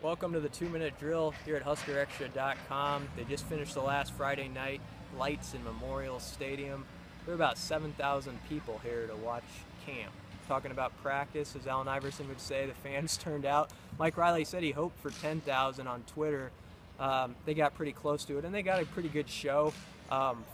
Welcome to the 2-minute drill here at HuskerExtra.com. They just finished the last Friday night lights in Memorial Stadium. There were about 7,000 people here to watch camp. Talking about practice, as Allen Iverson would say, the fans turned out. Mike Riley said he hoped for 10,000 on Twitter. They got pretty close to it, and they got a pretty good show.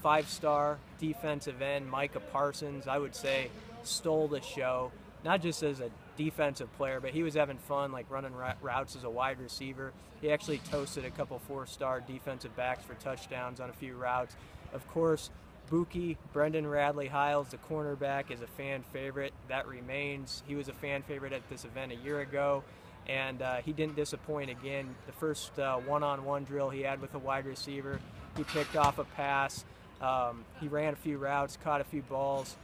Five-star defensive end Micah Parsons, I would say, stole the show. Not just as a defensive player, but he was having fun, like running routes as a wide receiver. He actually toasted a couple four-star defensive backs for touchdowns on a few routes. Of course, Bookie, radley-hiles, the cornerback, is a fan favorite. That remains. He was a fan favorite at this event a year ago, and he didn't disappoint again. The first one-on-one drill he had with a wide receiver, he picked off a pass. He ran a few routes, caught a few balls.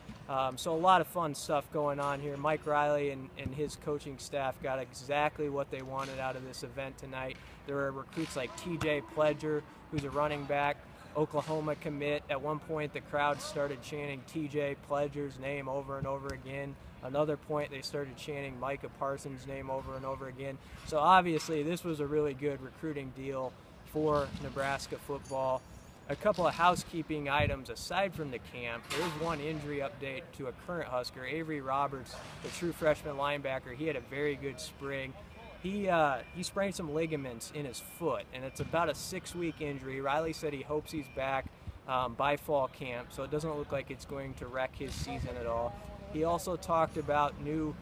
So a lot of fun stuff going on here. Mike Riley and his coaching staff got exactly what they wanted out of this event tonight. There were recruits like TJ Pledger, who's a running back, Oklahoma commit. At one point, the crowd started chanting TJ Pledger's name over and over again. Another point, they started chanting Micah Parsons' name over and over again. So obviously, this was a really good recruiting deal for Nebraska football. A couple of housekeeping items aside from the camp. There is one injury update to a current Husker, Avery Roberts, the true freshman linebacker. He had a very good spring. He sprained some ligaments in his foot, and it's about a 6-week injury. Riley said he hopes he's back by fall camp, so it doesn't look like it's going to wreck his season at all. He also talked about new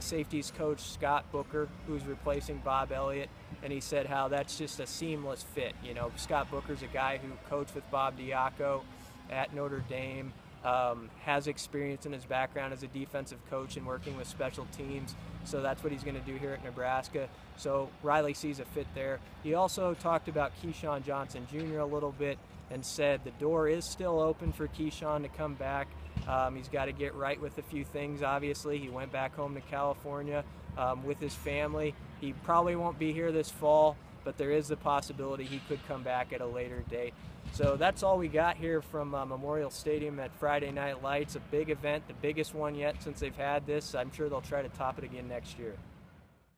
safeties coach Scott Booker, who's replacing Bob Elliott, and he said how that's just a seamless fit. You know, Scott Booker's a guy who coached with Bob Diaco at Notre Dame, has experience in his background as a defensive coach and working with special teams, so that's what he's going to do here at Nebraska. So Riley sees a fit there. He also talked about Keyshawn Johnson Jr. a little bit and said the door is still open for Keyshawn to come back. He's got to get right with a few things, obviously. He went back home to California with his family. He probably won't be here this fall, but there is the possibility he could come back at a later date. So that's all we got here from Memorial Stadium at Friday Night Lights. A big event, the biggest one yet since they've had this. I'm sure they'll try to top it again next year.